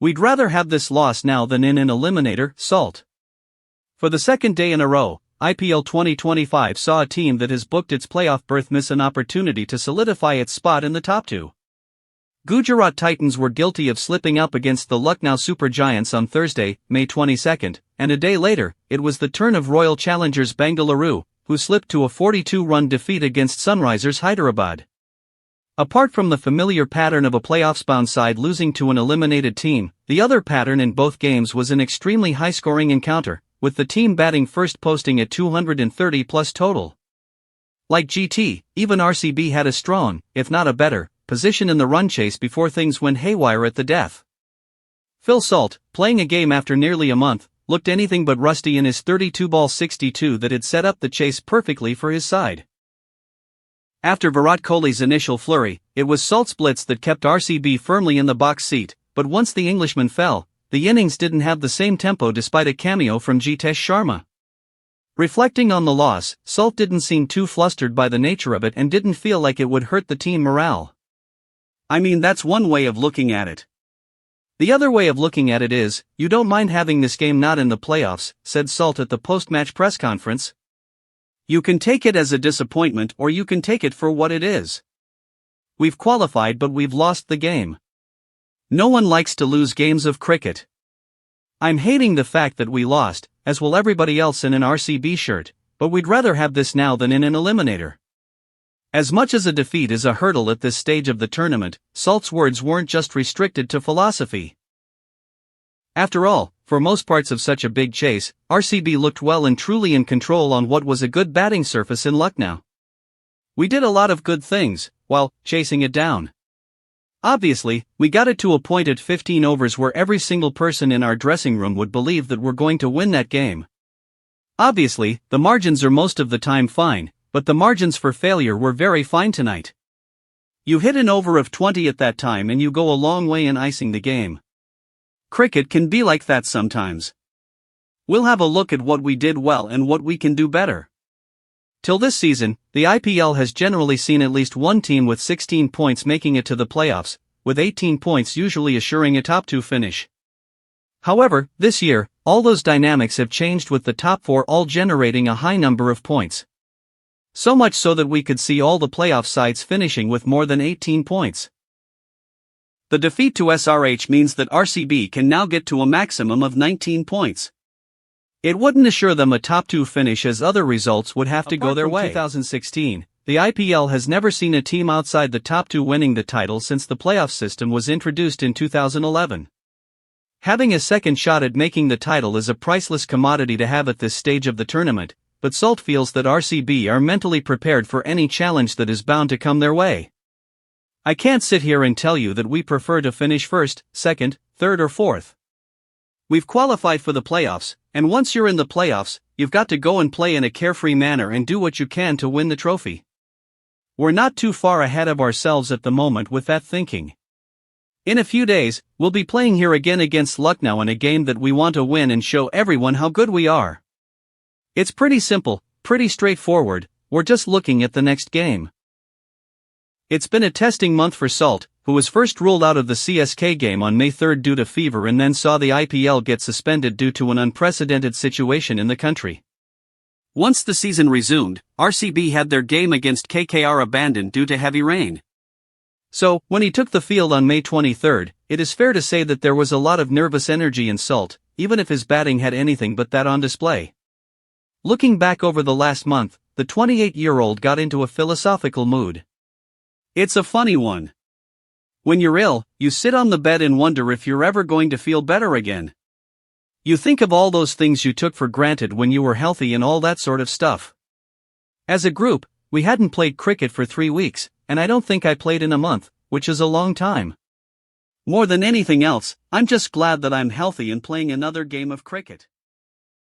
We'd rather have this loss now than in an eliminator, Salt. For the second day in a row, IPL 2025 saw a team that has booked its playoff berth miss an opportunity to solidify its spot in the top two. Gujarat Titans were guilty of slipping up against the Lucknow Super Giants on Thursday, May 22, and a day later, it was the turn of Royal Challengers Bengaluru, who slipped to a 42-run defeat against Sunrisers Hyderabad. Apart from the familiar pattern of a playoffs-bound side losing to an eliminated team, the other pattern in both games was an extremely high-scoring encounter, with the team batting first posting at 230+ total. Like GT, even RCB had a strong, if not a better, position in the run chase before things went haywire at the death. Phil Salt, playing a game after nearly a month, looked anything but rusty in his 32-ball 62 that had set up the chase perfectly for his side. After Virat Kohli's initial flurry, it was Salt's blitz that kept RCB firmly in the box seat, but once the Englishman fell, the innings didn't have the same tempo despite a cameo from Jitesh Sharma. Reflecting on the loss, Salt didn't seem too flustered by the nature of it and didn't feel like it would hurt the team morale. I mean, that's one way of looking at it. The other way of looking at it is, you don't mind having this game not in the playoffs, said Salt at the post-match press conference. You can take it as a disappointment or you can take it for what it is. We've qualified but we've lost the game. No one likes to lose games of cricket. I'm hating the fact that we lost, as will everybody else in an RCB shirt, but we'd rather have this now than in an eliminator. As much as a defeat is a hurdle at this stage of the tournament, Salt's words weren't just restricted to philosophy. After all, for most parts of such a big chase, RCB looked well and truly in control on what was a good batting surface in Lucknow. We did a lot of good things, while chasing it down. Obviously, we got it to a point at 15 overs where every single person in our dressing room would believe that we're going to win that game. Obviously, the margins are most of the time fine, but the margins for failure were very fine tonight. You hit an over of 20 at that time and you go a long way in icing the game. Cricket can be like that sometimes. We'll have a look at what we did well and what we can do better. Till this season, the IPL has generally seen at least one team with 16 points making it to the playoffs, with 18 points usually assuring a top 2 finish. However, this year, all those dynamics have changed with the top 4 all generating a high number of points. So much so that we could see all the playoff sides finishing with more than 18 points. The defeat to SRH means that RCB can now get to a maximum of 19 points. It wouldn't assure them a top 2 finish as other results would have to go their way. 2016, the IPL has never seen a team outside the top 2 winning the title since the playoff system was introduced in 2011. Having a second shot at making the title is a priceless commodity to have at this stage of the tournament, but Salt feels that RCB are mentally prepared for any challenge that is bound to come their way. I can't sit here and tell you that we prefer to finish first, second, third or fourth. We've qualified for the playoffs, and once you're in the playoffs, you've got to go and play in a carefree manner and do what you can to win the trophy. We're not too far ahead of ourselves at the moment with that thinking. In a few days, we'll be playing here again against Lucknow in a game that we want to win and show everyone how good we are. It's pretty simple, pretty straightforward, we're just looking at the next game. It's been a testing month for Salt, who was first ruled out of the CSK game on May 3 due to fever and then saw the IPL get suspended due to an unprecedented situation in the country. Once the season resumed, RCB had their game against KKR abandoned due to heavy rain. So, when he took the field on May 23, it is fair to say that there was a lot of nervous energy in Salt, even if his batting had anything but that on display. Looking back over the last month, the 28-year-old got into a philosophical mood. It's a funny one. When you're ill, you sit on the bed and wonder if you're ever going to feel better again. You think of all those things you took for granted when you were healthy and all that sort of stuff. As a group, we hadn't played cricket for 3 weeks, and I don't think I played in a month, which is a long time. More than anything else, I'm just glad that I'm healthy and playing another game of cricket.